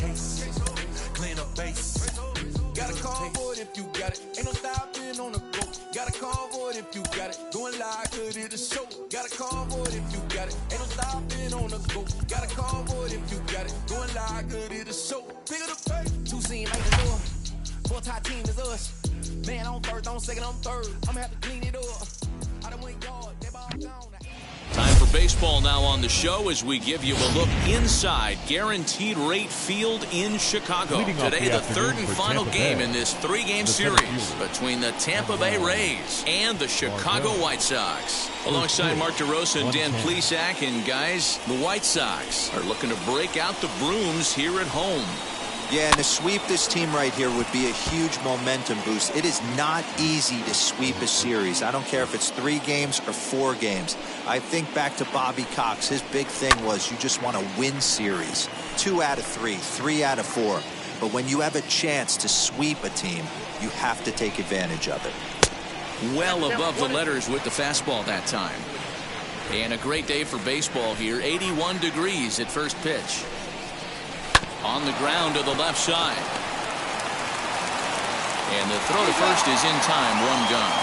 case. Clean up base. Got a convoy if you got it. Ain't no stopping on the go. Got a convoy if you got it. Going live, could it a show? Got a convoy if you got it. Ain't no stopping on the go. Got a convoy if you got it. Going live, could it a show? Pick up the pace. Two scene like the door. Four tie team is us. Man on first, on second, on third. I'ma have to clean it up. I done went yard. They ball down. Time for baseball now on the show as we give you a look inside Guaranteed Rate Field in Chicago. Today, the third and final game in this three-game series between the Tampa Bay Rays and the Chicago White Sox. Alongside Mark DeRosa and Dan Plesac, and guys, the White Sox are looking to break out the brooms here at home. Yeah, and to sweep this team right here would be a huge momentum boost. It is not easy to sweep a series. I don't care if it's 3 games or 4 games. I think back to Bobby Cox. His big thing was you just want to win series. 2 out of 3, 3 out of 4. But when you have a chance to sweep a team, you have to take advantage of it. Well above the letters with the fastball that time. And a great day for baseball here. 81 degrees at first pitch. On the ground to the left side. And the throw to first is in time. 1 gone.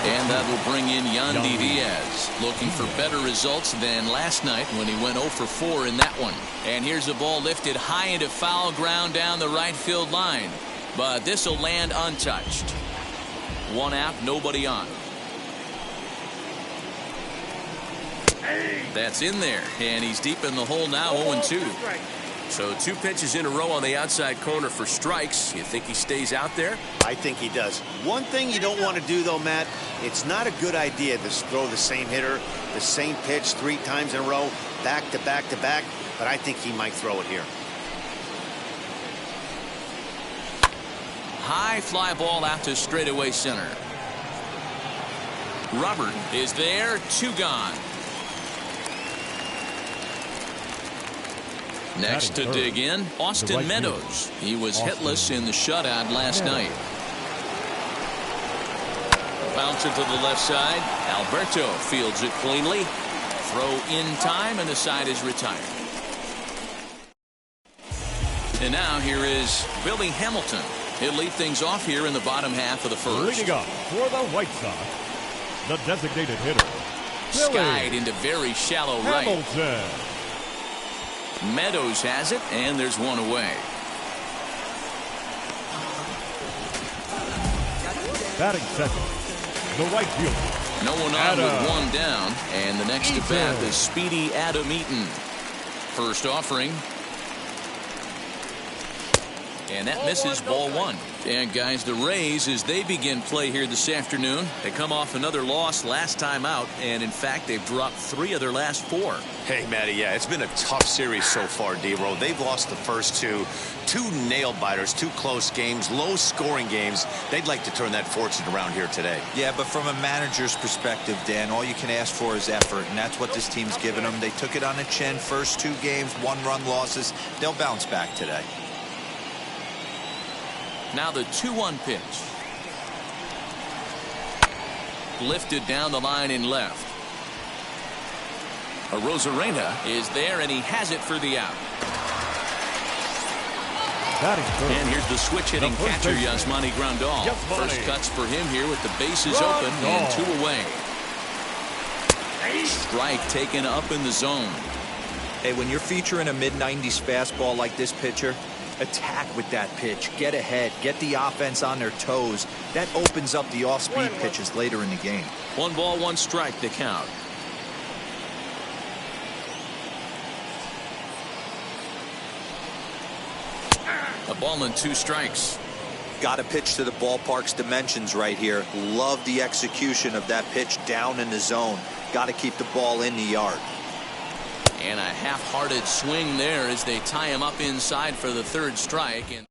And that will bring in Yandy Diaz, looking for better results than last night when he went 0 for 4 in that one. And here's the ball lifted high into foul ground down the right field line. But this will land untouched. 1 out, nobody on. That's in there, and he's deep in the hole now, 0-2. So 2 pitches in a row on the outside corner for strikes. You think he stays out there? I think he does. One thing you don't want to do, though, Matt, it's not a good idea to throw the same hitter, the same pitch 3 times in a row, back to back to back, but I think he might throw it here. High fly ball out to straightaway center. Robert is there, 2 gone. Next to dig in, Austin Meadows. He was hitless in the shutout last night. Bounce it to the left side. Alberto fields it cleanly. Throw in time, and the side is retired. And now here is Billy Hamilton. He'll lead things off here in the bottom half of the first. Leading off for the White Sox, the designated hitter, skied into very shallow right. Meadows has it, and there's 1 away. Batting second, the right fielder. No one on with 1 down, and the next to bat is speedy Adam Eaton. First offering. And that misses, ball 1. And guys, the Rays, as they begin play here this afternoon, they come off another loss last time out, and in fact they've dropped 3 of their last 4. Hey, Matty, yeah, it's been a tough series so far, D-Row. They've lost the first 2 nail-biters, 2 close games, low-scoring games. They'd like to turn that fortune around here today. Yeah, but from a manager's perspective, Dan, all you can ask for is effort, and that's what this team's given them. They took it on the chin, first 2 games, 1-run losses. They'll bounce back today. Now the 2-1 pitch. Lifted down the line in left. Arozarena is there, and he has it for the out. And here's the switch-hitting catcher, Yasmani Grandal. First cuts for him here with the bases open and 2 away. Strike taken up in the zone. Hey, when you're featuring a mid-90s fastball like this pitcher, attack with that pitch. Get ahead. Get the offense on their toes. That opens up the off-speed pitches later in the game. 1 ball, 1 strike to count. A ball and 2 strikes. Got to pitch to the ballpark's dimensions right here. Love the execution of that pitch down in the zone. Got to keep the ball in the yard. And a half-hearted swing there as they tie him up inside for the 3rd strike. And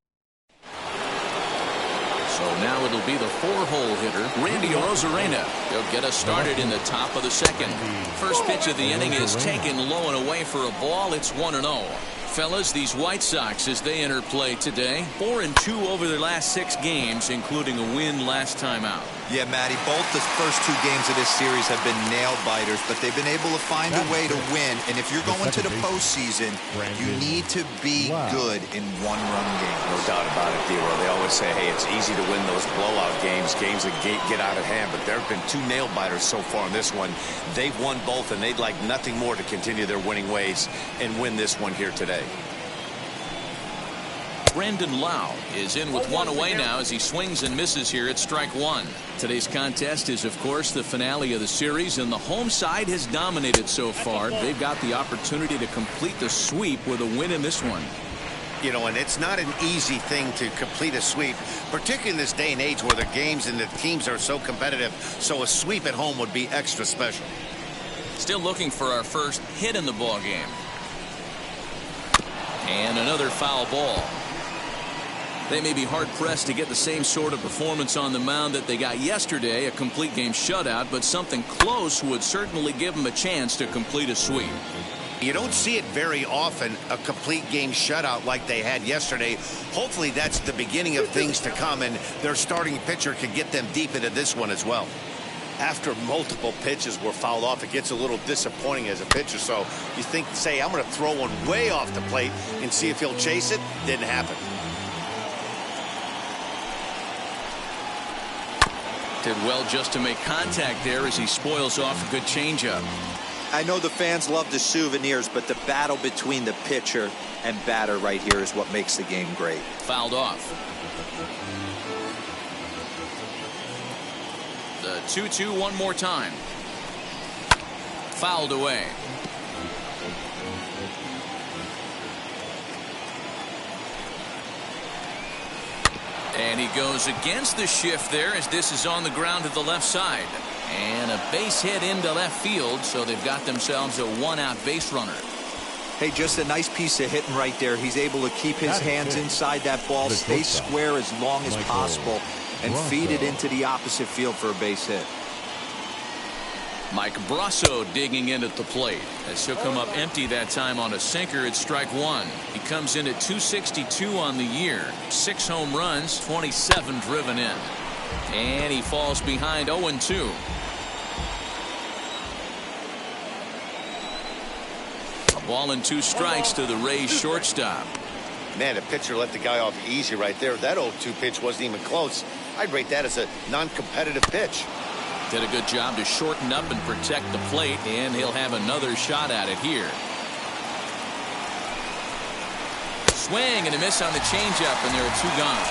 so now it'll be the 4-hole hitter, Randy Arozarena. He'll get us started in the top of the 2nd. First pitch of the inning is taken low and away for a ball. It's 1-0. fellas, these White Sox as they enter play today. 4-2 over their last 6 games, including a win last time out. Yeah, Matty, both the first 2 games of this series have been nail-biters, but they've been able to find a way to win. And if you're going to the postseason, you need to be good in one-run games. No doubt about it, D-Roll. They always say, hey, it's easy to win those blowout games, games that get out of hand. But there have been 2 nail-biters so far in this one. They've won both, and they'd like nothing more to continue their winning ways and win this one here today. Brandon Lowe is in with 1 away now as he swings and misses here at strike 1. Today's contest is, of course, the finale of the series, and the home side has dominated so far. They've got the opportunity to complete the sweep with a win in this one. You know, and it's not an easy thing to complete a sweep, particularly in this day and age where the games and the teams are so competitive. So a sweep at home would be extra special. Still looking for our first hit in the ball game. And another foul ball. They may be hard-pressed to get the same sort of performance on the mound that they got yesterday, a complete game shutout, but something close would certainly give them a chance to complete a sweep. You don't see it very often, a complete game shutout like they had yesterday. Hopefully that's the beginning of things to come, and their starting pitcher can get them deep into this one as well. After multiple pitches were fouled off, it gets a little disappointing as a pitcher. So you think, say, I'm going to throw one way off the plate and see if he'll chase it. Didn't happen. Did well just to make contact there as he spoils off a good changeup. I know the fans love the souvenirs, but the battle between the pitcher and batter right here is what makes the game great. Fouled off. The 2-2 one more time. Fouled away. And he goes against the shift there as this is on the ground to the left side. And a base hit into left field, so they've got themselves a 1-out base runner. Hey, just a nice piece of hitting right there. He's able to keep his hands inside that ball, stay square as long as possible, and feed it into the opposite field for a base hit. Mike Brasso digging in at the plate as he'll come up empty that time on a sinker at strike 1. He comes in at 262 on the year, 6 home runs, 27 driven in. And he falls behind 0-2. A ball and 2 strikes to the Rays shortstop. Man, the pitcher let the guy off easy right there. That 0-2 pitch wasn't even close. I'd rate that as a non-competitive pitch. Did a good job to shorten up and protect the plate, and he'll have another shot at it here. Swing and a miss on the changeup, and there are 2 gone.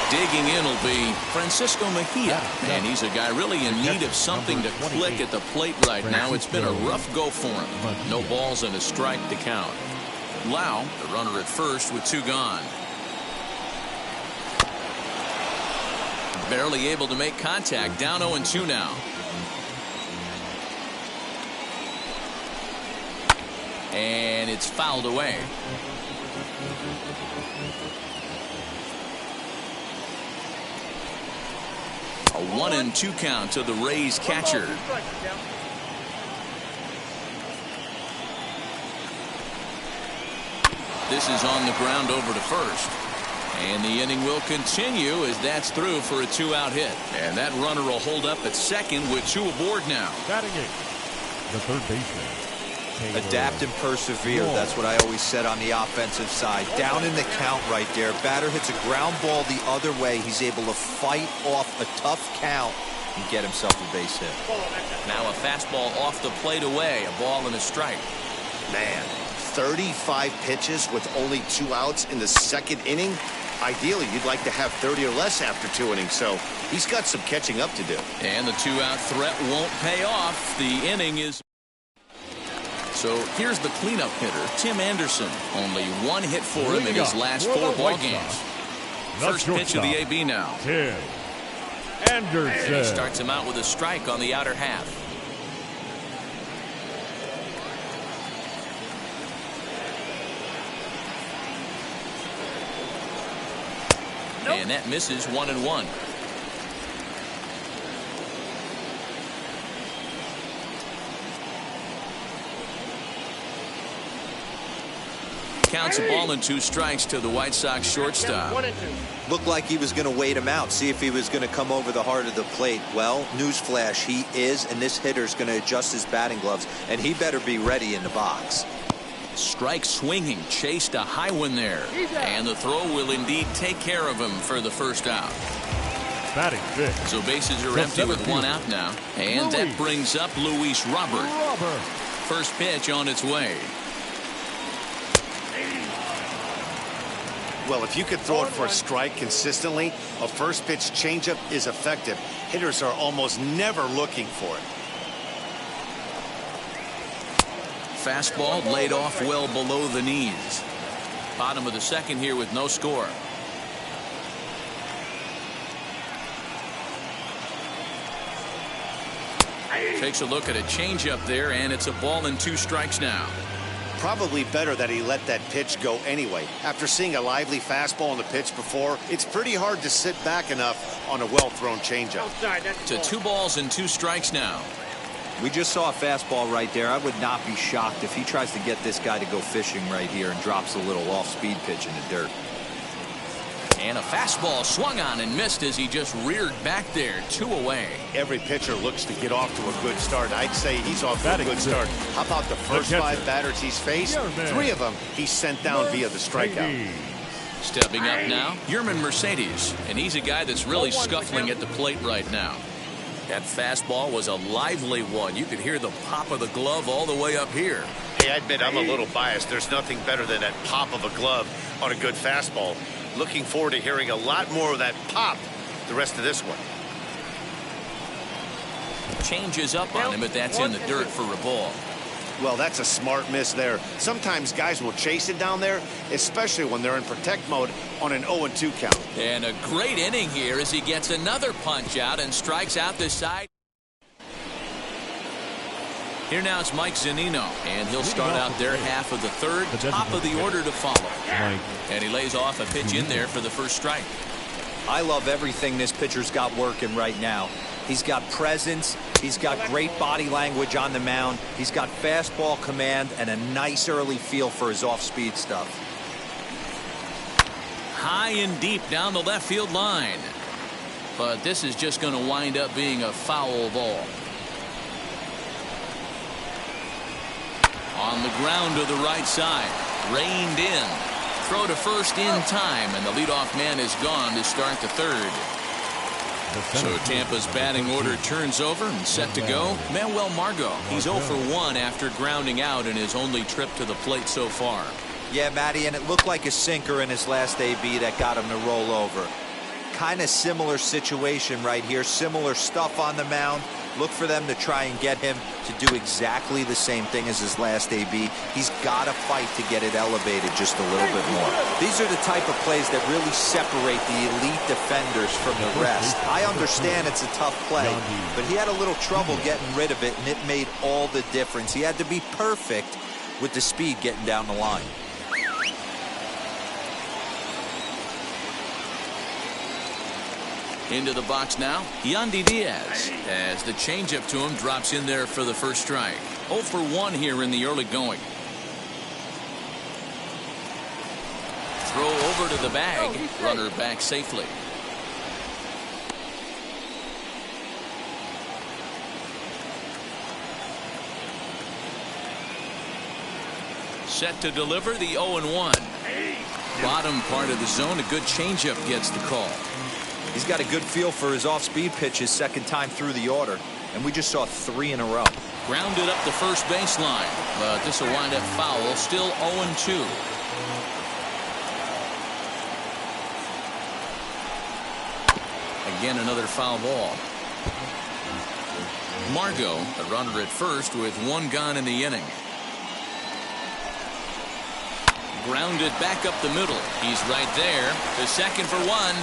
Digging in will be Francisco Mejia, and he's a guy really in need of something to click at the plate right now. It's been a rough go for him. No balls and a strike to count. Lau, the runner at first with 2 gone. Barely able to make contact, down 0-2 now. And it's fouled away. A 1-2 count to the Rays catcher. This is on the ground over to first. And the inning will continue as that's through for a 2-out hit. And that runner will hold up at second with 2 aboard now. Batting it, the third baseman. Adapt and persevere. That's what I always said on the offensive side. Down in the count right there. Batter hits a ground ball the other way. He's able to fight off a tough count and get himself a base hit. Now a fastball off the plate away. A ball and a strike. Man, 35 pitches with only 2 outs in the second inning. Ideally, you'd like to have 30 or less after 2 innings, so he's got some catching up to do. And the 2-out threat won't pay off. The inning is... So here's the cleanup hitter, Tim Anderson. Only 1 hit for him in his last 4 ball games. First pitch of the AB now. Tim Anderson. And he starts him out with a strike on the outer half. And that misses 1-1. counts a ball and 2 strikes to the White Sox shortstop. Looked like he was going to wait him out, see if he was going to come over the heart of the plate. Well, newsflash, he is, and this hitter's going to adjust his batting gloves, and he better be ready in the box. Strike swinging, chased a high one there, and the throw will indeed take care of him for the first out. Batting fifth. So bases are empty with 1 out now, and that brings up Luis Robert. First pitch on its way. Well, if you could throw it for a strike consistently, a first pitch changeup is effective. Hitters are almost never looking for it. Fastball laid off well below the knees. Bottom of the second here with no score. Takes a look at a changeup there, and it's a ball and 2 strikes now. Probably better that he let that pitch go anyway. After seeing a lively fastball on the pitch before, it's pretty hard to sit back enough on a well-thrown changeup. To 2 balls and 2 strikes now. We just saw a fastball right there. I would not be shocked if he tries to get this guy to go fishing right here and drops a little off-speed pitch in the dirt. And a fastball swung on and missed as he just reared back there. 2 away. Every pitcher looks to get off to a good start. I'd say he's off to a good start. How about the first 5 batters he's faced? 3 of them he's sent down via the strikeout. Stepping up now, Yermin Mercedes, and he's a guy that's really scuffling at the plate right now. That fastball was a lively one. You could hear the pop of the glove all the way up here. Hey, I admit I'm a little biased. There's nothing better than that pop of a glove on a good fastball. Looking forward to hearing a lot more of that pop the rest of this one. Changes up on him, but that's in the dirt for a ball. Well, that's a smart miss there. Sometimes guys will chase it down there, especially when they're in protect mode on an 0-2 count. And a great inning here as he gets another punch out and strikes out the side. Here now is Mike Zunino, and he'll start out their half of the third, top of the order to follow. And he lays off a pitch in there for the first strike. I love everything this pitcher's got working right now. He's got presence. He's got great body language on the mound. He's got fastball command and a nice early feel for his off-speed stuff. High and deep down the left field line. But this is just going to wind up being a foul ball. On the ground to the right side. Reined in. Throw to first in time, and the leadoff man is gone to start the third. So Tampa's batting order turns over and set to go. Manuel Margot. He's 0 for 1 after grounding out in his only trip to the plate so far. Yeah, Matty, and it looked like a sinker in his last AB that got him to roll over. Kind of similar situation right here. Similar stuff on the mound. Look for them to try and get him to do exactly the same thing as his last AB. He's got to fight to get it elevated just a little bit more. These are the type of plays that really separate the elite defenders from the rest. I understand it's a tough play, but he had a little trouble getting rid of it, and it made all the difference. He had to be perfect with the speed getting down the line. Into the box now, Yandy Diaz, as the changeup to him drops in there for the first strike. 0 for 1 here in the early going. Throw over to the bag, runner back safely. Set to deliver the 0-1. Bottom part of the zone, a good changeup gets the call. He's got a good feel for his off-speed pitch his second time through the order, and we just saw 3 in a row. Grounded up the first baseline, but this will wind up foul. Still 0-2. Again, another foul ball. Margot, a runner at first with 1 gone in the inning. Grounded back up the middle. He's right there. The second for 1.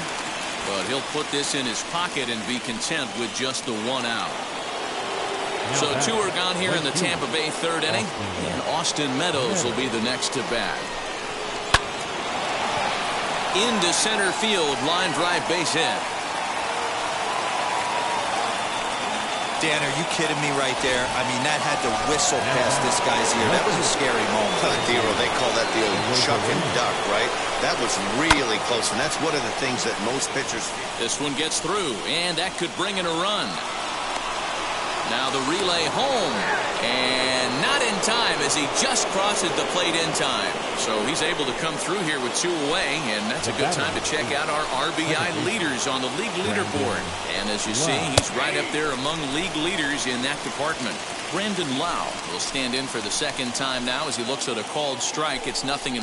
But he'll put this in his pocket and be content with just the 1 out. So 2 are gone here in the Tampa Bay third inning. And Austin Meadows will be the next to bat. Into center field, line drive base hit. Dan, are you kidding me right there? I mean, that had to whistle past this guy's ear. That was a scary moment. Dero, they call that the old chuck and duck, right? That was really close, and that's one of the things that most pitchers... This one gets through, and that could bring in a run. Now the relay home, and not in time as he just crosses the plate in time. So he's able to come through here with 2 away, and that's a good time to check out our RBI leaders on the league leaderboard. And as you see, he's right up there among league leaders in that department. Brandon Lau will stand in for the second time now as he looks at a called strike. It's 0-1.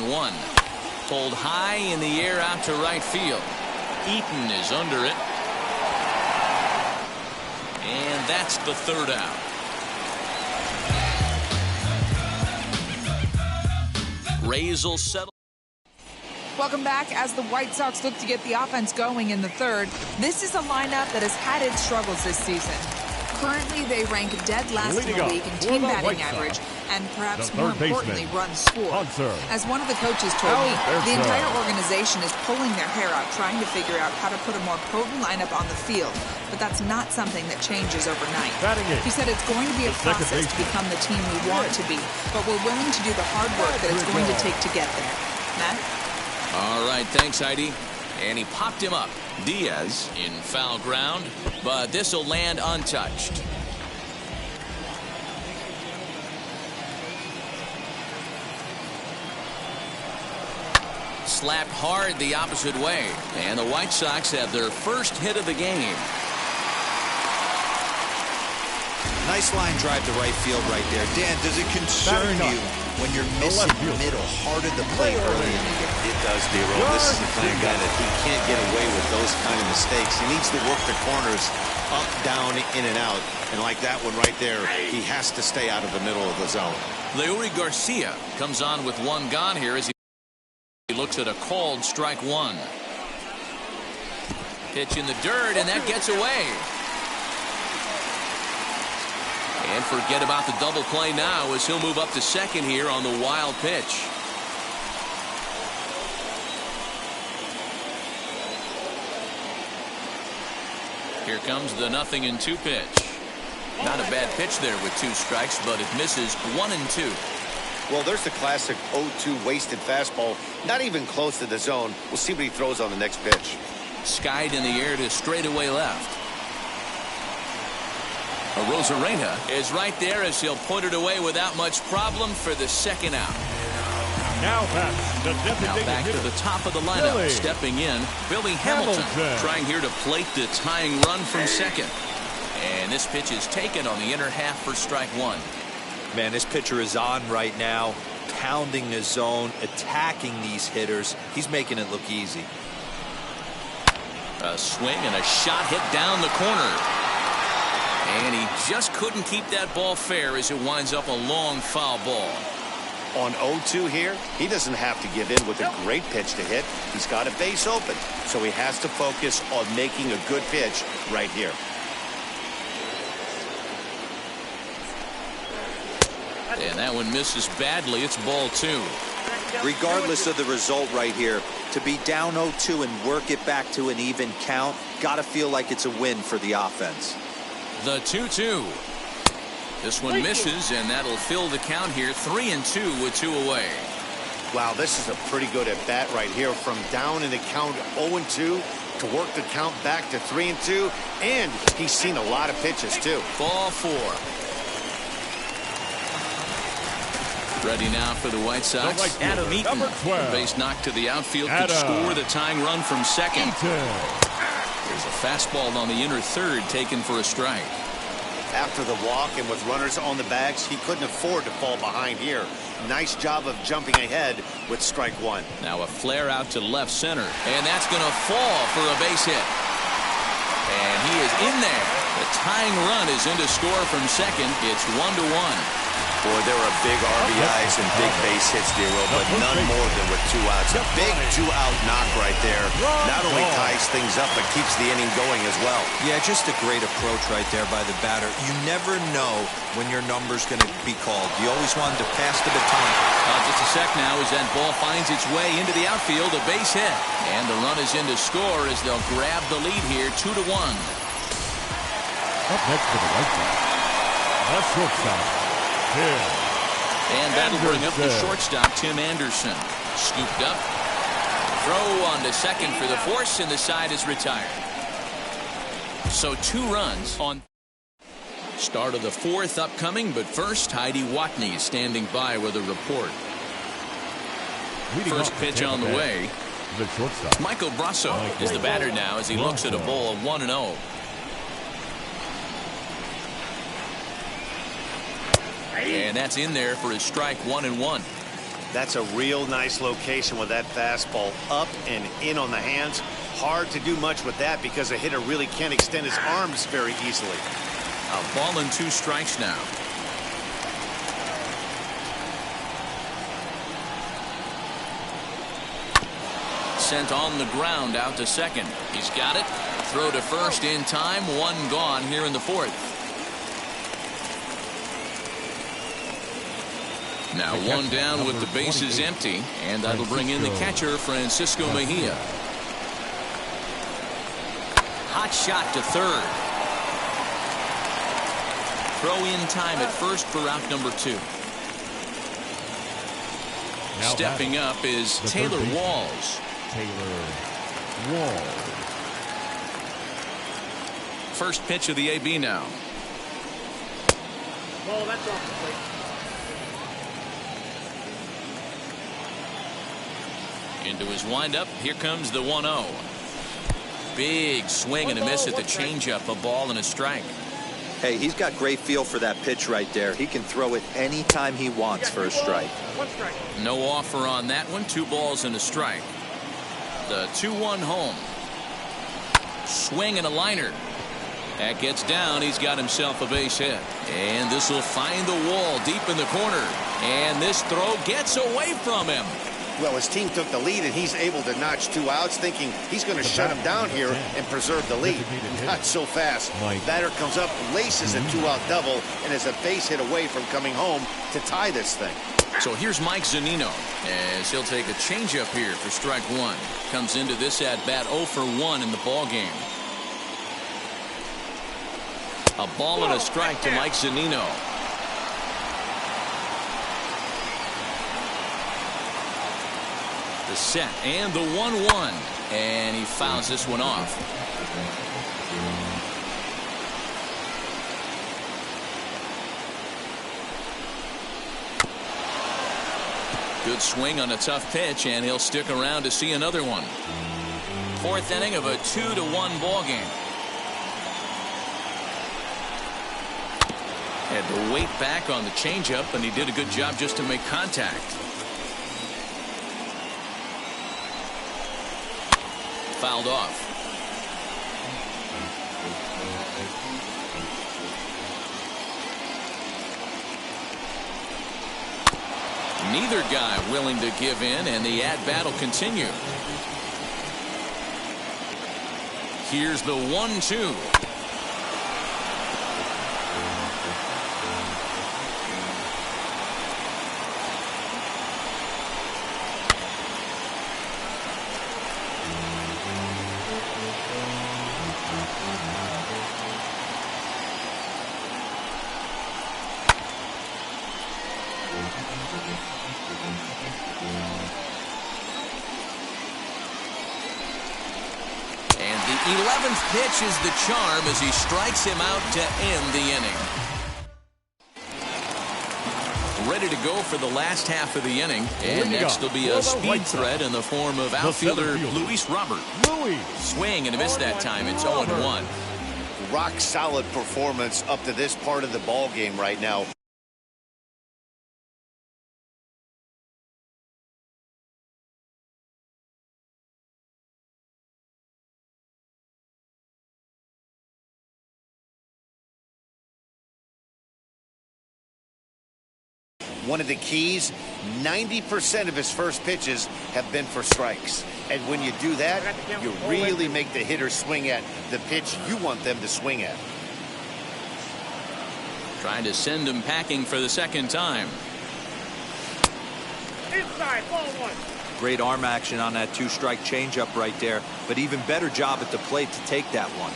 Pulled high in the air out to right field. Eaton is under it. And that's the third out. Rays will settle. Welcome back. As the White Sox look to get the offense going in the third, this is a lineup that has had its struggles this season. Currently, they rank dead last in the league in team batting average and perhaps more importantly, runs scored. As one of the coaches told me, the entire organization is pulling their hair out trying to figure out how to put a more potent lineup on the field, but that's not something that changes overnight. He said it's going to be a process to become the team we want to be, but we're willing to do the hard work that it's going to take to get there. Matt? All right, thanks, Heidi. And he popped him up. Diaz in foul ground, but this will land untouched. Slapped hard the opposite way, and the White Sox have their first hit of the game. Nice line drive to right field right there. Dan, does it concern you when you're missing middle, hard of the plate early in the game? It does, Dero. This is the kind of guy that he can't get away with those kind of mistakes. He needs to work the corners up, down, in and out. And like that one right there, he has to stay out of the middle of the zone. Leury Garcia comes on with 1 gone here as he looks at a called strike 1. Pitch in the dirt, and that gets away. And forget about the double play now as he'll move up to second here on the wild pitch. Here comes the 0-2 pitch. Not a bad pitch there with 2 strikes, but it misses 1 and 2. Well, there's the classic 0-2 wasted fastball. Not even close to the zone. We'll see what he throws on the next pitch. Skied in the air to straightaway left. Rosarena is right there as he'll put it away without much problem for the second out. Now back to the top of the lineup. Stepping in, Billy Hamilton trying here to plate the tying run from second. And this pitch is taken on the inner half for strike 1. Man, this pitcher is on right now, pounding the zone, attacking these hitters. He's making it look easy. A swing and a shot hit down the corner. And he just couldn't keep that ball fair as it winds up a long foul ball. On 0-2 here, he doesn't have to give in with a great pitch to hit. He's got a base open, so he has to focus on making a good pitch right here. And that one misses badly. It's ball 2. Regardless of the result right here, to be down 0-2 and work it back to an even count, got to feel like it's a win for the offense. The 2-2. This one misses, and that'll fill the count here. 3-2 with 2 away. Wow, this is a pretty good at bat right here. From down in the count 0-2 to work the count back to 3-2, and he's seen a lot of pitches too. Ball 4. Ready now for the White Sox. Adam Eaton, base knocked to the outfield, could score the tying run from second. There's a fastball on the inner third taken for a strike. After the walk and with runners on the bags, he couldn't afford to fall behind here. Nice job of jumping ahead with strike 1. Now a flare out to left center, and that's going to fall for a base hit. And he is in there. The tying run is in to score from second. It's 1-1. Boy, there are big RBIs and big base hits, Dero, but none more than with 2 outs. A big 2-out knock right there. Not only ties things up, but keeps the inning going as well. Yeah, just a great approach right there by the batter. You never know when your number's going to be called. You always want to pass the baton. Just a sec now as that ball finds its way into the outfield, a base hit. And the run is in to score as they'll grab the lead here, 2-1. Up next for the White Sox, the shortstop, Tim And that'll bring up the Anderson. shortstop, Tim Anderson. Scooped up. Throw on to second for the force, and the side is retired. So 2 runs on start of the 4th upcoming, but first, Heidi Watney standing by with a report. Leading First off pitch Tampa on the Bay, way. the shortstop, Michael Brasso is the batter now as he looks at a bowl of 1-0. And that's in there for his strike 1-1. That's a real nice location with that fastball up and in on the hands. Hard to do much with that because a hitter really can't extend his arms very easily. A ball and 2 strikes now. Sent on the ground out to second. He's got it. Throw to first in time. 1 gone here in the 4th. Now 1 down with the bases empty, and that'll bring in the catcher, Francisco Mejia. Hot shot to third. Throw in time at first for out number 2. Now Stepping up is the Taylor third baseman. Walls. Taylor Walls. First pitch of the AB now. Well, that's off the plate. Into his windup. Here comes the 1-0. Big swing and a miss at the changeup. A ball and a strike. Hey, he's got great feel for that pitch right there. He can throw it anytime he wants for a strike. 1 strike. No offer on that one. 2 balls and a strike. The 2-1 home. Swing and a liner. That gets down. He's got himself a base hit. And this will find the wall deep in the corner. And this throw gets away from him. Well, his team took the lead, and he's able to notch 2 outs, thinking he's going to shut him down here and preserve the lead. Not so fast. Batter comes up, laces a 2-out double, and is a base hit away from coming home to tie this thing. So here's Mike Zunino as he'll take a changeup here for strike 1. Comes into this at bat 0 for 1 in the ball game. A ball and a strike to Mike Zunino. The set and the 1-1, and he fouls this one off. Good swing on a tough pitch, and he'll stick around to see another one. 4th inning of a 2-1 ball game. Had to wait back on the changeup, and he did a good job just to make contact. Fouled off. Neither guy willing to give in, and the at-bat will continue. Here's the 1-2. And the 11th pitch is the charm as he strikes him out to end the inning. Ready to go for the last half of the inning. And next will be a speed threat in the form of outfielder Luis Robert. Swing and a miss that time. It's 0-1. Rock solid performance up to this part of the ball game right now. One of the keys, 90% of his first pitches have been for strikes. And when you do that, you really make the hitter swing at the pitch you want them to swing at. Trying to send him packing for the second time. Inside, ball 1. Great arm action on that 2-strike changeup right there, but even better job at the plate to take that one.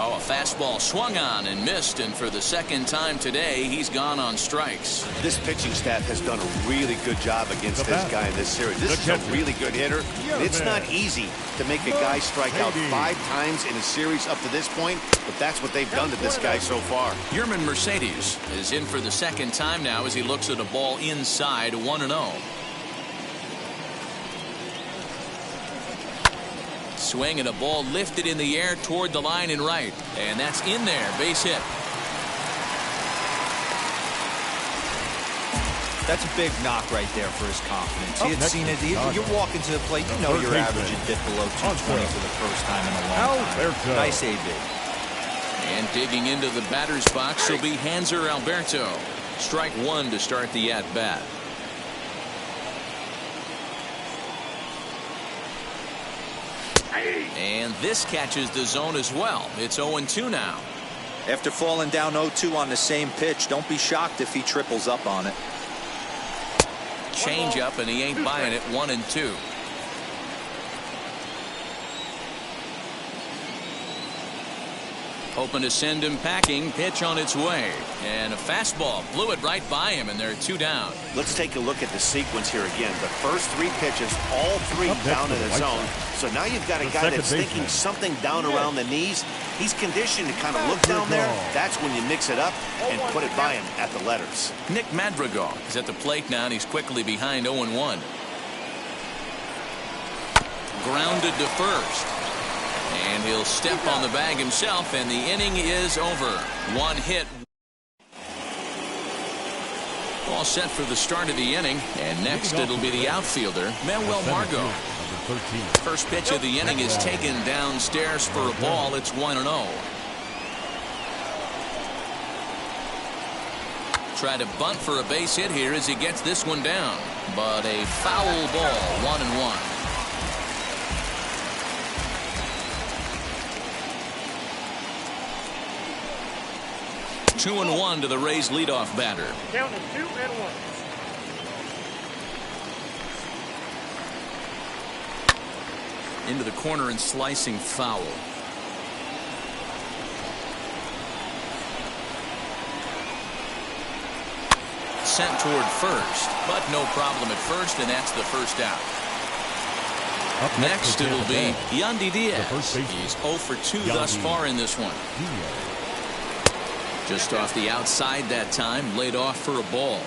Oh, a fastball swung on and missed, and for the second time today, he's gone on strikes. This pitching staff has done a really good job against this guy in this series. This is a really good hitter. It's not easy to make a guy strike out 5 times in a series up to this point, but that's what they've done to this guy so far. Yerman Mercedes is in for the second time now as he looks at a ball inside, 1-0. Swing and a ball lifted in the air toward the line and right. And that's in there. Base hit. That's a big knock right there for his confidence. He had seen it. You're walking to the plate. You know your average had dipped below 220 for the first time in a long time. Nice AB. And digging into the batter's box will be Hanser Alberto. Strike 1 to start the at-bat. And this catches the zone as well. It's 0-2 now. After falling down 0-2 on the same pitch, don't be shocked if he triples up on it. Change up, and he ain't buying it. 1-2. Hoping to send him packing. Pitch on its way. And a fastball blew it right by him, and they're 2 down. Let's take a look at the sequence here again. The first 3 pitches, all 3 down in the zone. So now you've got a guy that's thinking something down around the knees. He's conditioned to kind of look down there. That's when you mix it up and put it by him at the letters. Nick Madrigal is at the plate now, and he's quickly behind 0-1. Grounded to first. And he'll step on the bag himself, and the inning is over. 1 hit. All set for the start of the inning. And next it'll be the outfielder, Manuel Margot. First pitch of the inning is taken downstairs for a ball. It's 1-0. Try to bunt for a base hit here as he gets this one down. But a foul ball, 1-1. 2-1 to the Rays leadoff batter. Count is 2-1. Into the corner and slicing foul. Sent toward first, but no problem at first, and that's the first out. Up next it'll be Yandy Diaz. He's 0 for 2 thus far in this one. Just off the outside that time, laid off for a ball.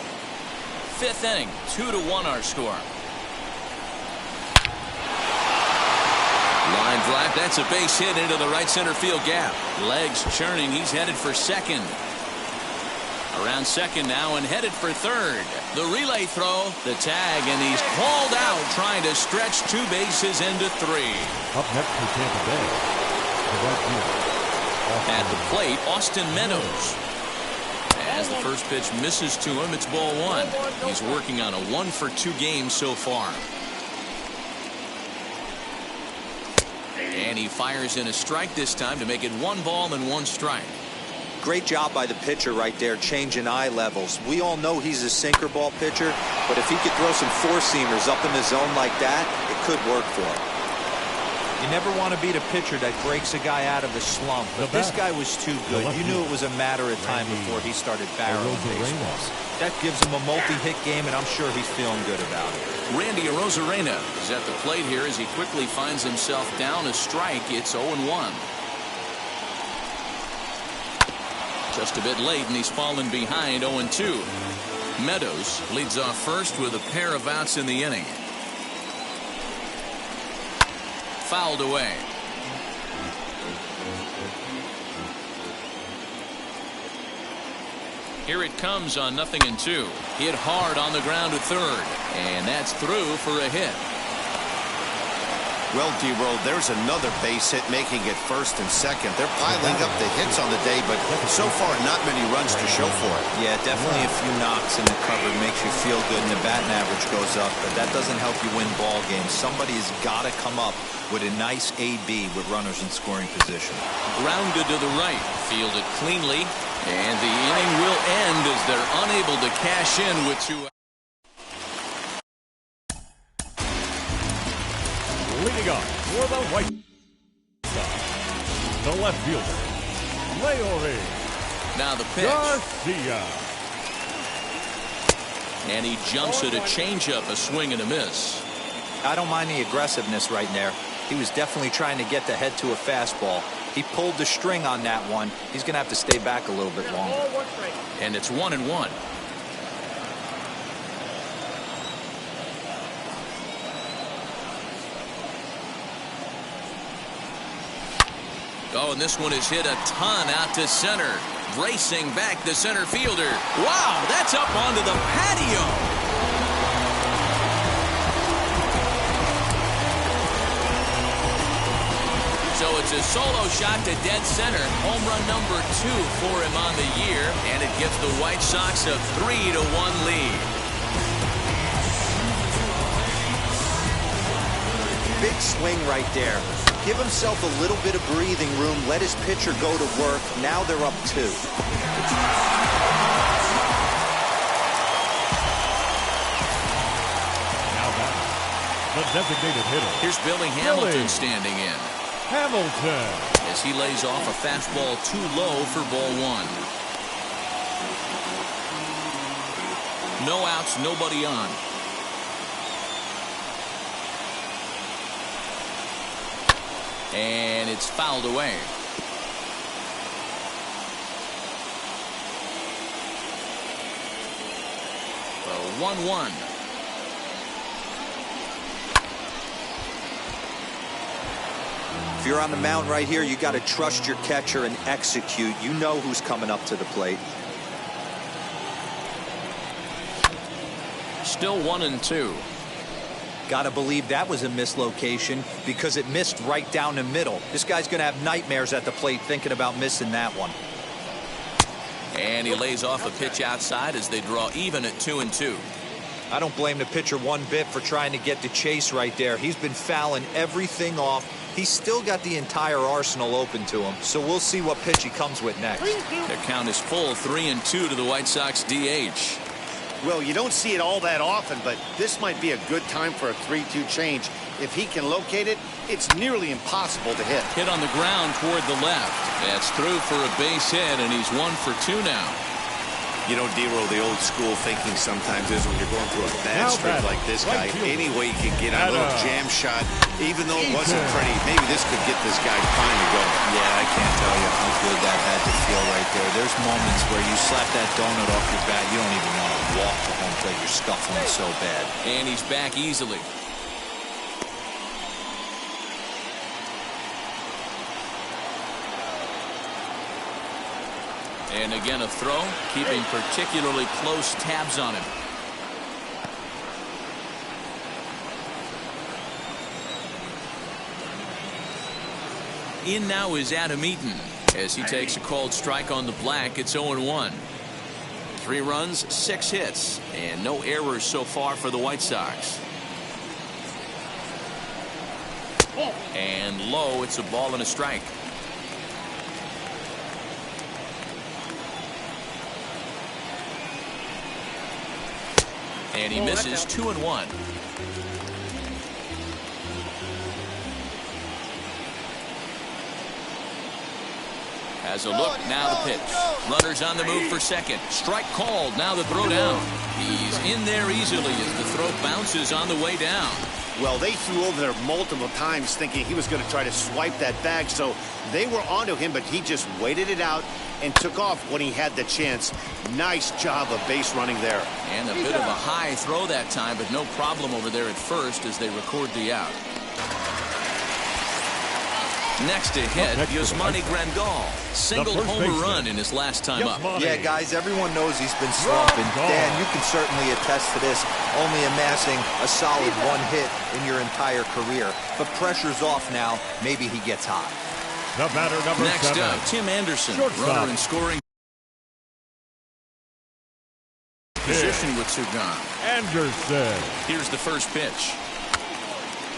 5th inning, 2-1 our score. Line drive, that's a base hit into the right center field gap. Legs churning, he's headed for second. Around second now and headed for third. The relay throw, the tag, and he's called out trying to stretch 2 bases into 3. Up next for Tampa Bay, the right fielder. At the plate, Austin Meadows. As the first pitch misses to him, it's ball 1. He's working on a 1 for 2 game so far. And he fires in a strike this time to make it 1 ball and 1 strike. Great job by the pitcher right there, changing eye levels. We all know he's a sinker ball pitcher, but if he could throw some 4-seamers up in the zone like that, it could work for him. You never want to beat a pitcher that breaks a guy out of the slump, but this guy was too good. You knew it was a matter of time before he started barreling baseballs. That gives him a multi-hit game, and I'm sure he's feeling good about it. Randy Arozarena is at the plate here as he quickly finds himself down a strike. It's 0-1. Just a bit late, and he's fallen behind 0-2. Meadows leads off first with a pair of outs in the inning. Fouled away. Here it comes on 0-2. Hit hard on the ground to third, and that's through for a hit. Well, D-Roll, there's another base hit making it first and second. They're piling up the hits on the day, but so far not many runs to show for it. Yeah, definitely a few knocks in the cover makes you feel good, and the batting average goes up, but that doesn't help you win ball games. Somebody has got to come up with a nice AB with runners in scoring position. Grounded to the right, fielded cleanly, and the inning will end as they're unable to cash in with 2 outs. Leading up for the White Sox, the left fielder, Leori Now the pitch. Garcia. And he jumps at a changeup, a swing and a miss. I don't mind the aggressiveness right there. He was definitely trying to get the head to a fastball. He pulled the string on that one. He's going to have to stay back a little bit longer. And it's 1-1. Oh, and this one is hit a ton out to center. Racing back the center fielder. Wow, that's up onto the patio. So it's a solo shot to dead center. Home run number 2 for him on the year. And it gives the White Sox a 3-1 lead. Big swing right there. Give himself a little bit of breathing room. Let his pitcher go to work. Now they're up 2. Now back, the designated hitter. Here's Billy Hamilton standing in. Hamilton. As he lays off a fastball too low for ball 1. No outs, nobody on. And it's fouled away. So 1-1. If you're on the mound right here, you got to trust your catcher and execute. You know who's coming up to the plate. Still 1-2. Got to believe that was a mislocation because it missed right down the middle. This guy's going to have nightmares at the plate thinking about missing that one. And he lays off a pitch outside as they draw even at 2-2. I don't blame the pitcher one bit for trying to get the chase right there. He's been fouling everything off. He's still got the entire arsenal open to him, so we'll see what pitch he comes with next. The count is full, 3-2 to the White Sox DH. Well, you don't see it all that often, but this might be a good time for a 3-2 change. If he can locate it, it's nearly impossible to hit. Hit on the ground toward the left. That's through for a base hit, and he's 1 for 2 now. You know, D-Roll, the old school thinking sometimes is when you're going through a bad streak like this guy, any way you can get a little jam shot, even though it wasn't pretty, maybe this could get this guy finally going. Yeah, I can't tell you how good that had to feel right there. There's moments where you slap that donut off your bat, you don't even want to walk to home plate. You're scuffling so bad. And he's back easily. And again a throw, keeping particularly close tabs on him. In now is Adam Eaton as he takes a called strike on the black. It's 0-1. 3 runs, 6 hits, and no errors so far for the White Sox. And low, it's a ball and a strike. And he misses 2-1. Has a look, now the pitch. Runners on the move for second. Strike called, now the throw down. He's in there easily as the throw bounces on the way down. Well, they threw over there multiple times thinking he was going to try to swipe that bag, so they were onto him, but he just waited it out and took off when he had the chance. Nice job of base running there. And a bit of a high throw that time, but no problem over there at first as they record the out. Next to hit, Yasmani Grandal singled home run in his last time up. Yeah, guys, everyone knows he's been slumping. Dan, you can certainly attest to this, only amassing a solid 1 hit in your entire career. But pressure's off now. Maybe he gets hot. The batter number Next 7. up, Tim Anderson, Shortstop. runner in scoring position with Sugan. Anderson. Here's the first pitch.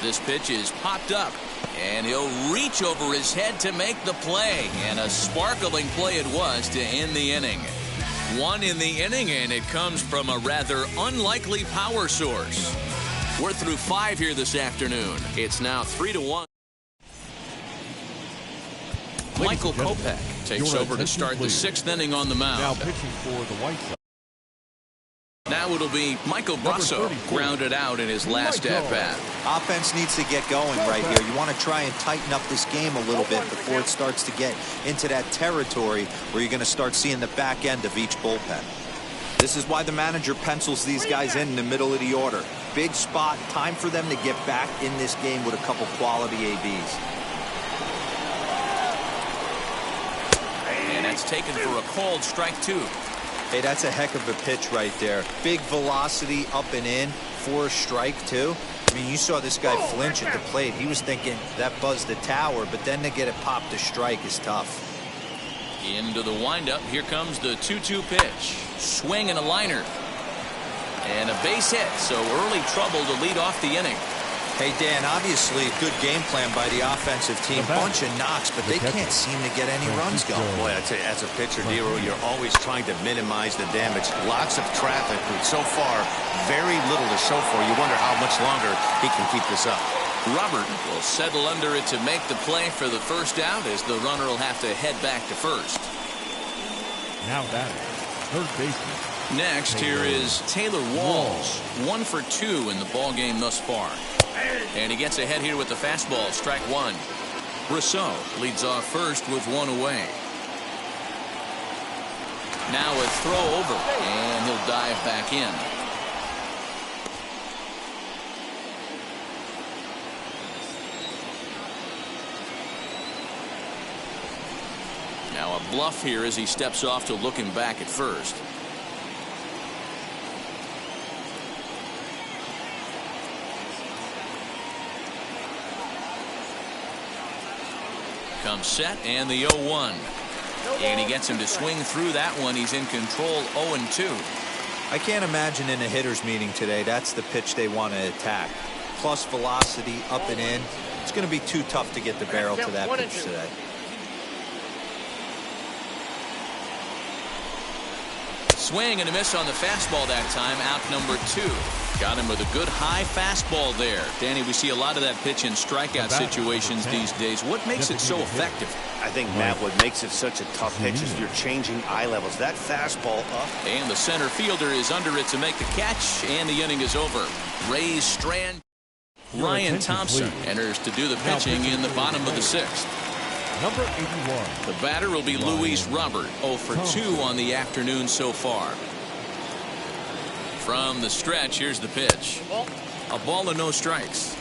This pitch is popped up, and he'll reach over his head to make the play. And a sparkling play it was to end the inning. 1 in the inning, and it comes from a rather unlikely power source. We're through 5 here this afternoon. It's now 3-1. Michael Kopech takes over to start the 6th inning on the mound. Now pitching for the White Sox. Now it'll be Michael Brasso grounded out in his last at-bat. Offense needs to get going right here. You want to try and tighten up this game a little bit before it starts to get into that territory where you're going to start seeing the back end of each bullpen. This is why the manager pencils these guys in the middle of the order. Big spot, time for them to get back in this game with a couple quality ABs. And that's taken for a called strike 2. Hey, that's a heck of a pitch right there. Big velocity up and in for a strike, too. I mean, you saw this guy flinch at the plate. He was thinking that buzzed the tower, but then to get it popped to strike is tough. Into the windup. Here comes the 2-2 pitch. Swing and a liner. And a base hit, so early trouble to lead off the inning. Hey, Dan, obviously a good game plan by the offensive team. Bunch of knocks, but they can't seem to get any runs going. Boy, I'd say as a pitcher, Dero, you're always trying to minimize the damage. Lots of traffic, but so far, very little to show for. You wonder how much longer he can keep this up. Robert will settle under it to make the play for the first out, as the runner will have to head back to first. Now batting, third baseman. Next, here is Taylor Walls. 1 for 2 in the ball game thus far. And he gets ahead here with the fastball, strike 1. Brasso leads off first with 1 away. Now a throw over, and he'll dive back in. Now a bluff here as he steps off to looking back at first. Comes set, and the 0-1. And he gets him to swing through that one. He's in control, 0-2. I can't imagine in a hitter's meeting today that's the pitch they want to attack. Plus velocity, up and in. It's going to be too tough to get the barrel to that pitch today. Swing and a miss on the fastball that time. Out number 2. Got him with a good high fastball there. Danny, we see a lot of that pitch in strikeout situations these days. What makes it so effective? I think, Matt, what makes it such a tough pitch is you're changing eye levels. That fastball up. And the center fielder is under it to make the catch, and the inning is over. Rays Strand. Ryan Thompson enters to do the pitching in the bottom of the 6th. Number 81. The batter will be Luis Robert, 0 for 2 on the afternoon so far. From the stretch, here's the pitch. A ball and no strikes.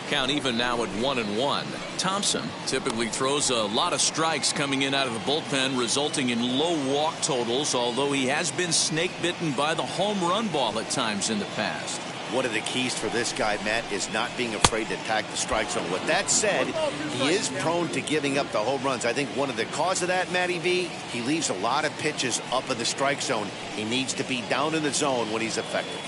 Count even now at 1-1. Thompson typically throws a lot of strikes coming in out of the bullpen, resulting in low walk totals, although he has been snake bitten by the home run ball at times in the past. One of the keys for this guy, Matt, is not being afraid to attack the strike zone. With that said, he is prone to giving up the home runs. I think one of the cause of that, Matty V, he leaves a lot of pitches up in the strike zone. He needs to be down in the zone when he's effective.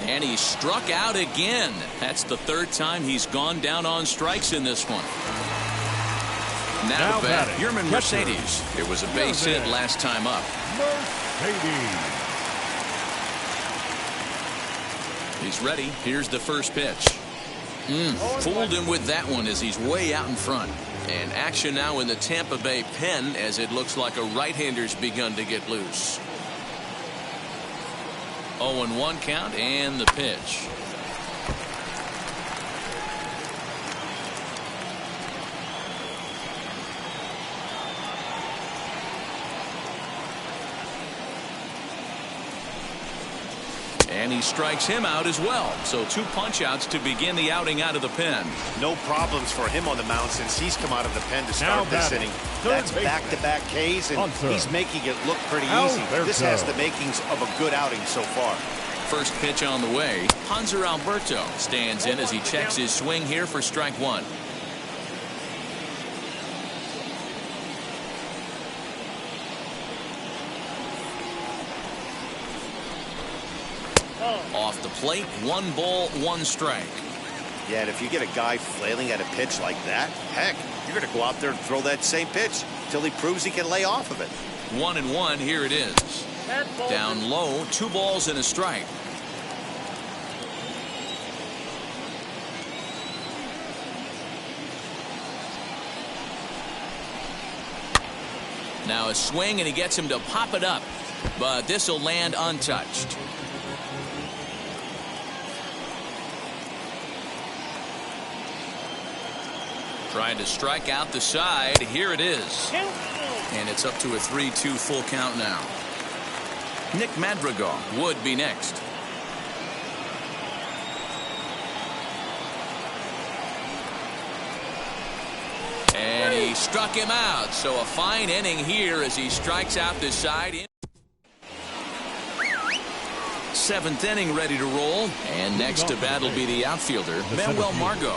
And he struck out again. That's the 3rd time he's gone down on strikes in this one. Now to bat, Yermin Mercedes. It was a base hit last time up. Mercedes. He's ready. Here's the first pitch. Fooled him with that one as he's way out in front. And action now in the Tampa Bay pen as it looks like a right-hander's begun to get loose. 0-1 count and the pitch. And he strikes him out as well. So 2 punch-outs to begin the outing out of the pen. No problems for him on the mound since he's come out of the pen to start this inning. That's back-to-back Ks, and he's making it look pretty easy. This has the makings of a good outing so far. First pitch on the way. Hanser Alberto stands in as he checks his swing here for strike 1. Off the plate, 1 ball, 1 strike. Yeah, and if you get a guy flailing at a pitch like that, heck, you're going to go out there and throw that same pitch till he proves he can lay off of it. 1-1. Here it is. Down low, 2 balls and a strike. Now a swing, and he gets him to pop it up, but this will land untouched. Trying to strike out the side. Here it is. And it's up to a 3-2 full count now. Nick Madrigal would be next. And he struck him out. So a fine inning here as he strikes out the side. 7th inning ready to roll. And next to bat will be the outfielder, Manuel Margot.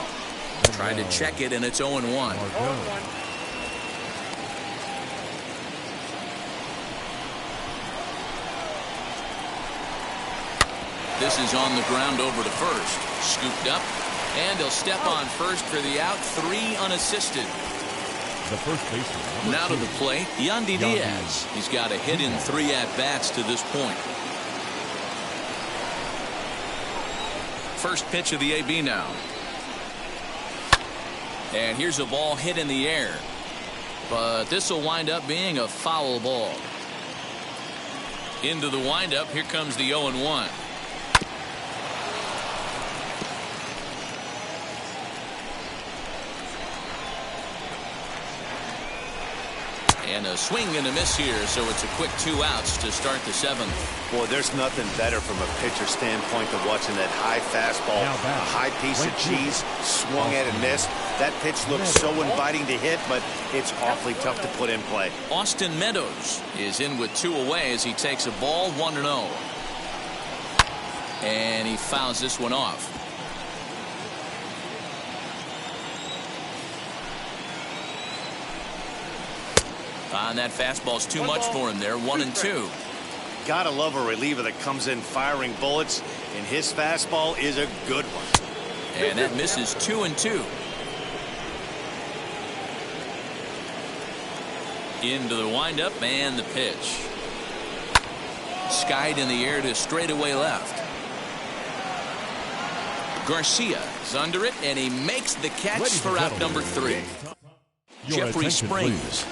Tried to check it, and it's 0-1. This is on the ground over to first. Scooped up, and he'll step on first for the out. 3 unassisted. The first baseman. Now to the plate, Yandy Diaz. He's got a hit in 3 at-bats to this point. First pitch of the AB now. And here's a ball hit in the air. But this will wind up being a foul ball. Into the windup. Here comes the 0-1. And a swing and a miss here, so it's a quick 2 outs to start the 7th. Boy, there's nothing better from a pitcher standpoint than watching that high fastball, a high piece of cheese, swung at and missed. That pitch looks so inviting to hit, but it's awfully tough to put in play. Austin Meadows is in with 2 away as he takes a ball 1-0. And he fouls this one off. And that fastball's too much for him there. 1-2. Gotta love a reliever that comes in firing bullets, and his fastball is a good one. And that misses 2-2. Into the windup and the pitch. Skied in the air to straightaway left. Garcia is under it, and he makes the catch for out number 3. Jeffrey Springs.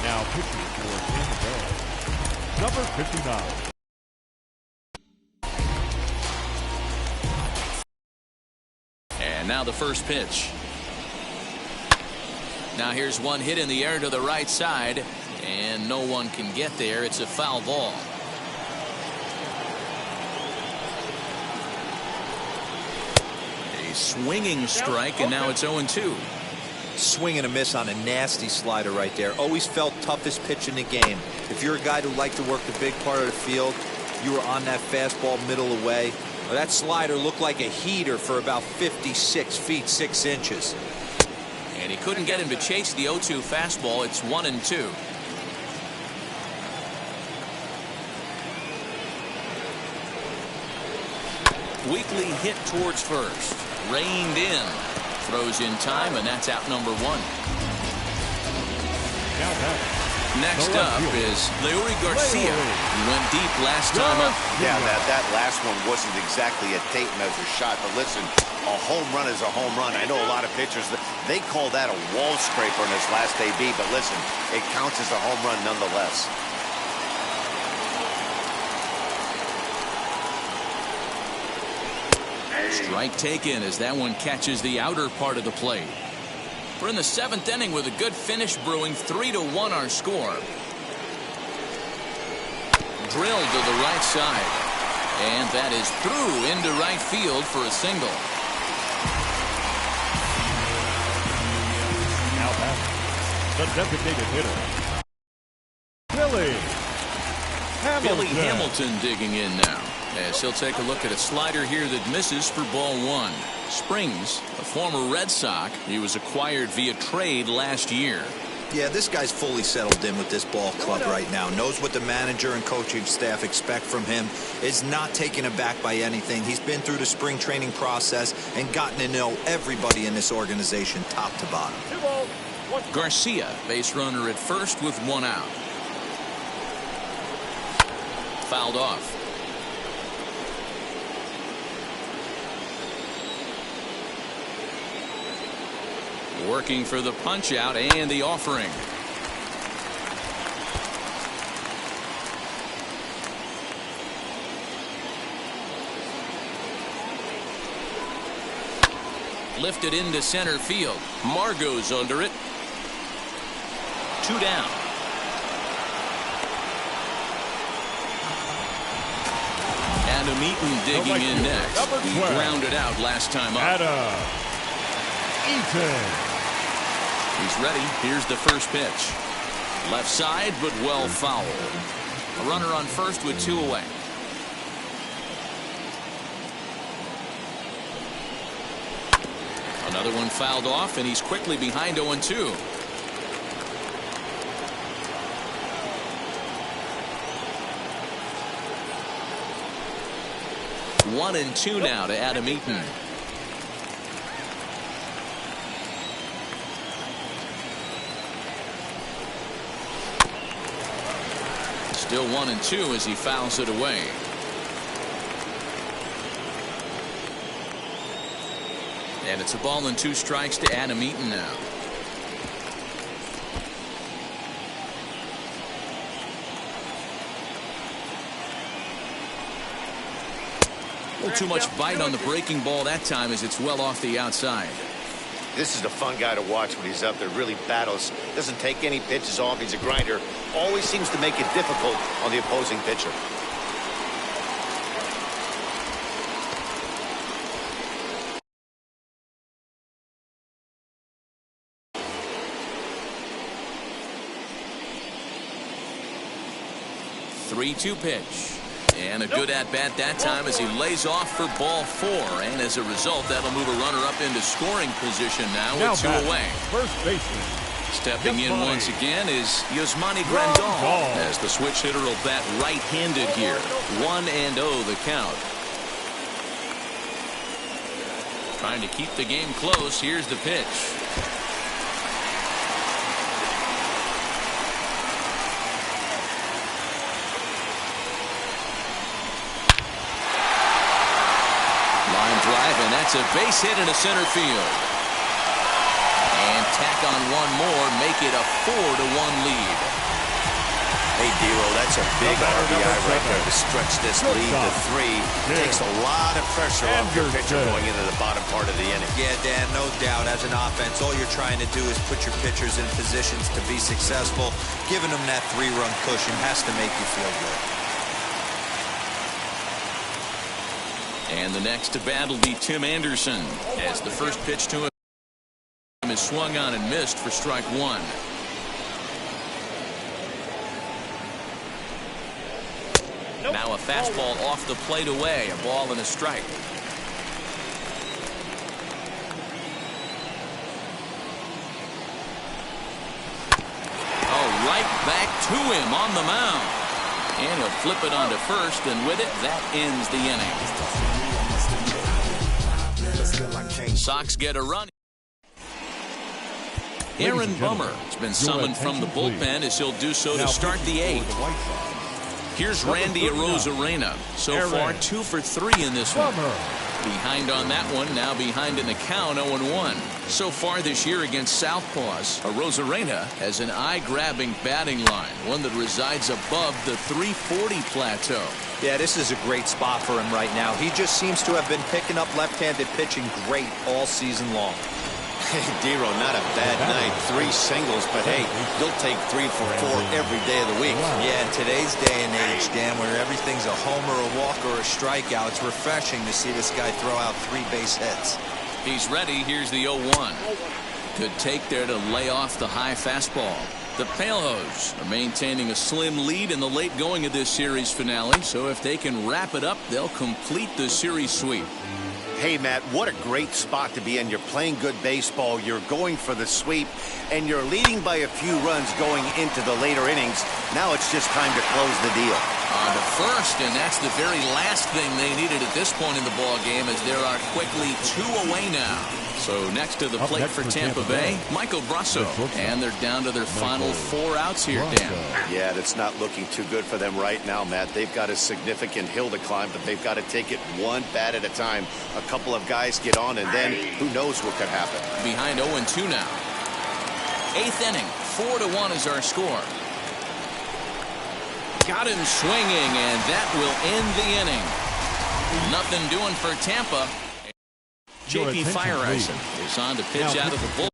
Now pitching for Tampa Bay, number 59. And now the first pitch. Now here's one hit in the air to the right side, and no one can get there. It's a foul ball. A swinging strike, and now it's 0-2. Swing and a miss on a nasty slider right there. Always felt toughest pitch in the game. If you're a guy who liked to work the big part of the field, you were on that fastball middle away. Well, that slider looked like a heater for about 56 feet 6 inches. And he couldn't get him to chase the 0-2 fastball. It's 1-2. Weekly hit towards first. Reined in. Throws in time, and that's out number 1. Next up is Leury Garcia. He went deep last time up. Yeah, that last one wasn't exactly a tape measure shot, but listen, a home run is a home run. I know a lot of pitchers, they call that a wall scraper in his last AB, but listen, it counts as a home run nonetheless. Strike taken as that one catches the outer part of the plate. We're in the 7th inning with a good finish brewing. 3-1 our score. Drilled to the right side. And that is through into right field for a single. Now back, the designated hitter, Billy Hamilton digging in now, as he'll take a look at a slider here that misses for ball 1. Springs, a former Red Sox, he was acquired via trade last year. Yeah, this guy's fully settled in with this ball club right now. Knows what the manager and coaching staff expect from him. Is not taken aback by anything. He's been through the spring training process and gotten to know everybody in this organization top to bottom. Garcia, base runner at first with one out. Fouled off. Working for the punch out and the offering. Lifted into center field. Margot's under it. 2 down. Adam Eaton digging in next. He grounded out last time up. Adam Eaton. He's ready. Here's the first pitch. Left side, but well fouled. A runner on first with 2 away. Another one fouled off, and he's quickly behind 0-2. One and 2 now to Adam Eaton. Still 1-2 as he fouls it away. And it's a ball and 2 strikes to Adam Eaton now. A little too much bite on the breaking ball that time as it's well off the outside. This is a fun guy to watch when he's up there. Really battles. Doesn't take any pitches off. He's a grinder. Always seems to make it difficult on the opposing pitcher. Three-two pitch. And a good at-bat that time as he lays off for ball 4. And as a result, that'll move a runner up into scoring position now with 2 away. First baseman. Stepping in once again is Yasmani Grandal as the switch hitter will bat right-handed here. 1-0 the count. Trying to keep the game close. Here's the pitch. Drive, and that's a base hit into center field. And tack on one more, make it a 4-1 lead. Hey, Dero, that's a big RBI right there to stretch this lead to 3. Takes a lot of pressure off your pitcher going into the bottom part of the inning. Yeah, Dan, no doubt. As an offense, all you're trying to do is put your pitchers in positions to be successful. Giving them that 3-run cushion has to make you feel good. And the next to bat will be Tim Anderson as the first pitch to him is swung on and missed for strike 1. Now a fastball off the plate away, a ball and a strike. Oh, right back to him on the mound. And he'll flip it onto first, and with it, that ends the inning. Sox get a run. Aaron Bummer has been summoned from the bullpen as he'll do so to start the 8th. Here's Randy Arozarena. So far 2 for 3 in this one. Behind on that one, now behind in the count, 0-1. So far this year against Southpaws, Arozarena has an eye-grabbing batting line, one that resides above the 340 plateau. Yeah, this is a great spot for him right now. He just seems to have been picking up left-handed pitching great all season long. Hey, Dero, not a bad night. 3 singles, but hey, he'll take 3 for 4 every day of the week. Yeah, in today's day and age, Dan, where everything's a homer, a walk, or a strikeout, it's refreshing to see this guy throw out 3 base hits. He's ready. Here's the 0-1. Good take there to lay off the high fastball. The Palehose are maintaining a slim lead in the late going of this series finale, so if they can wrap it up, they'll complete the series sweep. Hey, Matt, what a great spot to be in. You're playing good baseball. You're going for the sweep, and you're leading by a few runs going into the later innings. Now it's just time to close the deal. On to first, and that's the very last thing they needed at this point in the ball game, as there are quickly 2 away now. So next to the plate for Tampa Bay, Michael Brasso. And they're down to their final 4 outs here, Dan. Yeah, that's not looking too good for them right now, Matt. They've got a significant hill to climb, but they've got to take it one bat at a time. A couple of guys get on, and then who knows what could happen. Behind 0-2 now. 8th inning, 4-1 is our score. Got him swinging, and that will end the inning. Nothing doing for Tampa. J.P. Fireisen is on to pitch out of the bullpen.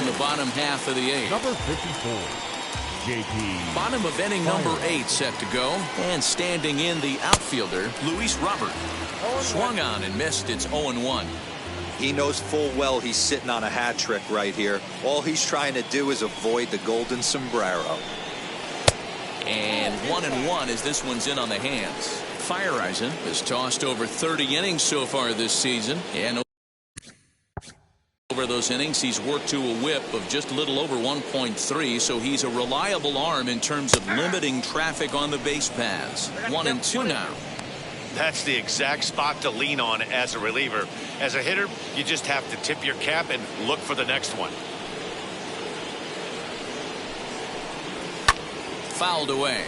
the bottom half of the 8th. Number 54, JP. Bottom of inning number 8 set to go. And standing in the outfielder, Luis Robert. Swung on and missed. It's 0-1. He knows full well he's sitting on a hat trick right here. All he's trying to do is avoid the golden sombrero. And 1-1 as this one's in on the hands. Feyereisen has tossed over 30 innings so far this season. And over those innings, he's worked to a whip of just a little over 1.3, so he's a reliable arm in terms of limiting traffic on the base paths. 1-2 now. That's the exact spot to lean on as a reliever. As a hitter, you just have to tip your cap and look for the next one. Fouled away.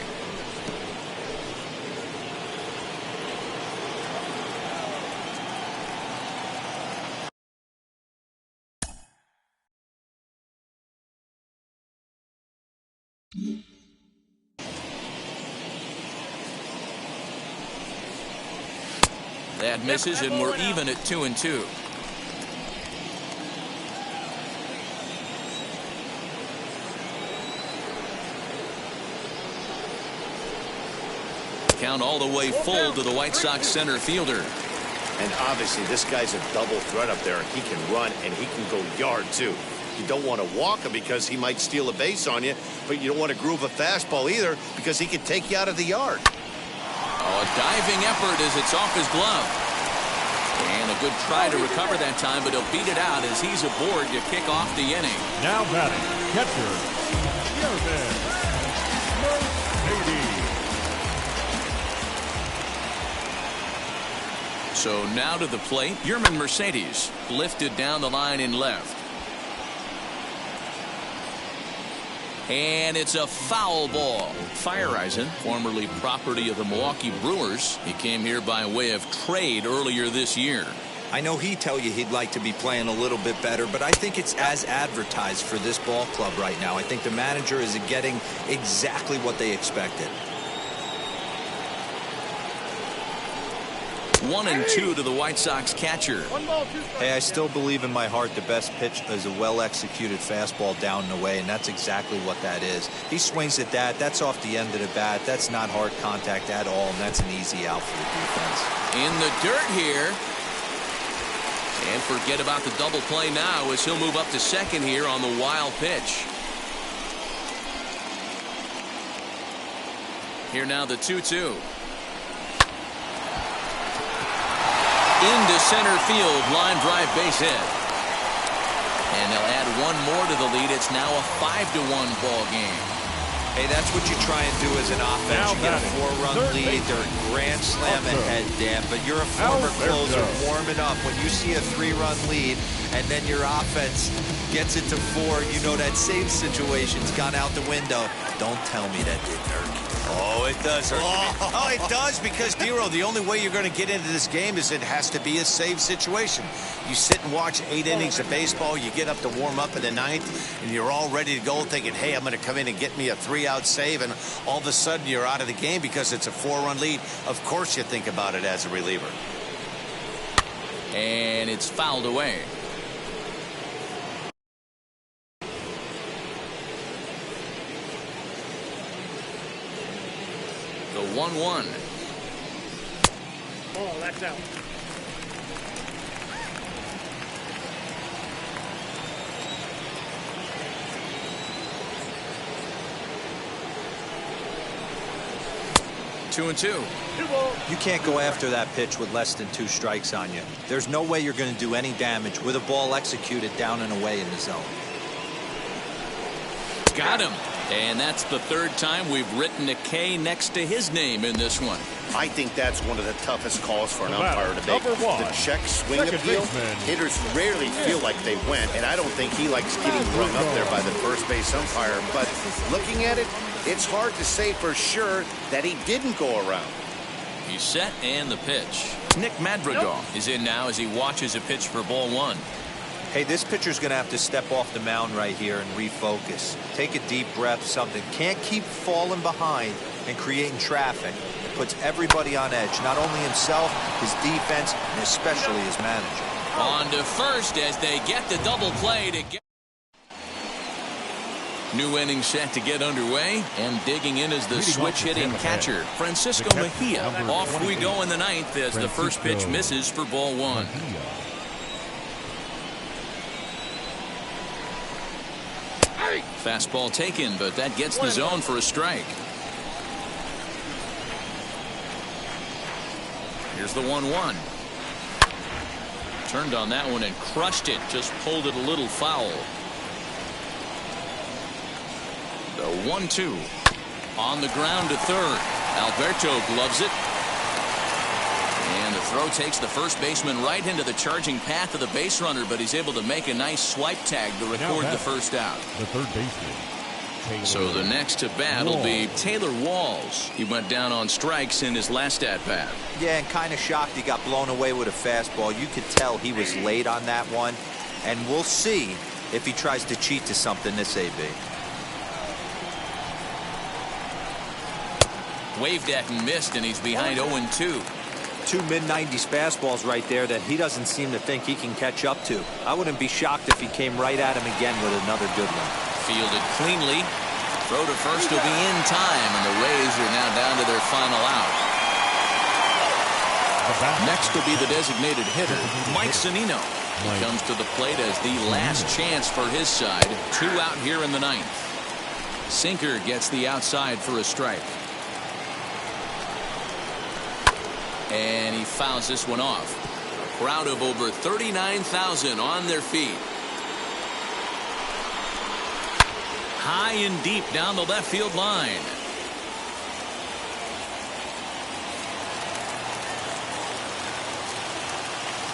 That misses, and we're even at 2-2. Count all the way full to the White Sox center fielder. And obviously this guy's a double threat up there. He can run and he can go yard too. You don't want to walk him because he might steal a base on you, but you don't want to groove a fastball either because he can take you out of the yard. Oh, a diving effort as it's off his glove. And a good try to recover that time, but he'll beat it out as he's aboard to kick off the inning. Now batting, catcher, Yerman Mercedes. So now to the plate, Yerman Mercedes lifted down the line in left. And it's a foul ball. Feyereisen, formerly property of the Milwaukee Brewers. He came here by way of trade earlier this year. I know he'd tell you he'd like to be playing a little bit better, but I think it's as advertised for this ball club right now. I think the manager is getting exactly what they expected. 1-2 to the White Sox catcher. Hey, I still believe in my heart the best pitch is a well-executed fastball down and away, and that's exactly what that is. He swings at that. That's off the end of the bat. That's not hard contact at all, and that's an easy out for the defense. In the dirt here. And forget about the double play now as he'll move up to second here on the wild pitch. Here now the 2-2. Into center field, line drive base hit. And they'll add one more to the lead. It's now a 5-1 ball game. Hey, that's what you try and do as an offense. You get a 4-run lead, they're a grand slam ahead, Dan, but you're a former closer warming up. When you see a 3-run lead and then your offense gets it to 4, you know that save situation's gone out the window. Don't tell me that didn't hurt. Oh, it does hurt. Oh, it does, because, Dero, the only way you're going to get into this game is it has to be a save situation. You sit and watch 8 innings of baseball, you get up to warm up in the 9th, and you're all ready to go thinking, hey, I'm going to come in and get me a 3-out save, and all of a sudden you're out of the game because it's a 4-run lead. Of course you think about it as a reliever. And it's fouled away. The 1-1. Oh, that's out. Two and two. You can't go after that pitch with less than 2 strikes on you. There's no way you're going to do any damage with a ball executed down and away in the zone. Got him. And that's the 3rd time we've written a K next to his name in this one. I think that's one of the toughest calls for an umpire to make. The check swing appeal. Hitters rarely feel like they went, and I don't think he likes getting rung up there by the first base umpire. But looking at it, it's hard to say for sure that he didn't go around. He's set and the pitch. Nick Madrigal is in now as he watches a pitch for ball 1. Hey, this pitcher's going to have to step off the mound right here and refocus. Take a deep breath, something. Can't keep falling behind and creating traffic. It puts everybody on edge, not only himself, his defense, and especially his manager. On to first as they get the double play to get. New inning set to get underway, and digging in is the switch-hitting catcher, Francisco Mejia. Off we go in the ninth as the first pitch misses for ball one. Fastball taken, but that gets the zone for a strike. Here's the 1-1. Turned on that one and crushed it. Just pulled it a little foul. The 1-2. On the ground to third. Alberto gloves it. And the throw takes the first baseman right into the charging path of the base runner, but he's able to make a nice swipe tag to record the first out. The third baseman. So the next to bat will be Taylor Walls. He went down on strikes in his last at-bat. Yeah, and kind of shocked he got blown away with a fastball. You could tell he was late on that one. And we'll see if he tries to cheat to something this AB. Waved at and missed, and he's behind 0-2. Two mid-90s fastballs right there that he doesn't seem to think he can catch up to. I wouldn't be shocked if he came right at him again with another good one. Fielded cleanly. Throw to first will be in time, and the Rays are now down to their final out. Next will be the designated hitter, Mike Zunino. He comes to the plate as the last chance for his side. 2 out here in the ninth. Sinker gets the outside for a strike. And he fouls this one off. A crowd of over 39,000 on their feet. High and deep down the left field line.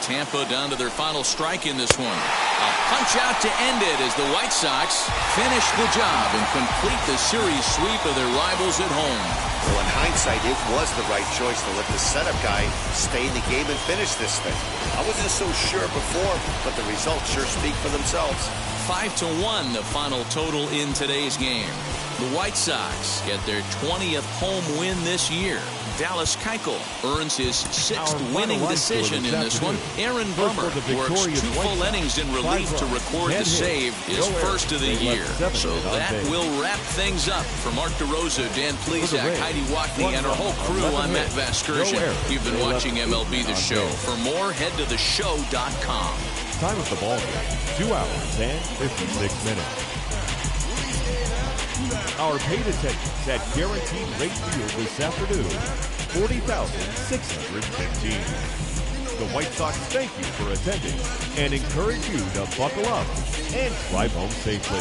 Tampa down to their final strike in this one. A punch out to end it as the White Sox finish the job and complete the series sweep of their rivals at home. Well, in hindsight, it was the right choice to let the setup guy stay in the game and finish this thing. I wasn't so sure before, but the results sure speak for themselves. 5-1 the final total in today's game. The White Sox get their 20th home win this year. Dallas Keuchel earns his 6th winning decision in this one. Aaron Bummer works 2 full innings in relief to record the save, his first of the year. So that will wrap things up. For Mark DeRosa, Dan Plesac, Heidi Watney, and our whole crew, I'm Matt Vasgersian. You've been watching MLB The Show. For more, head to theshow.com. Time of the ball game, 2 hours and 56 minutes. Our paid attendance at Guaranteed Rate Field this afternoon, 40,615. The White Sox thank you for attending and encourage you to buckle up and drive home safely.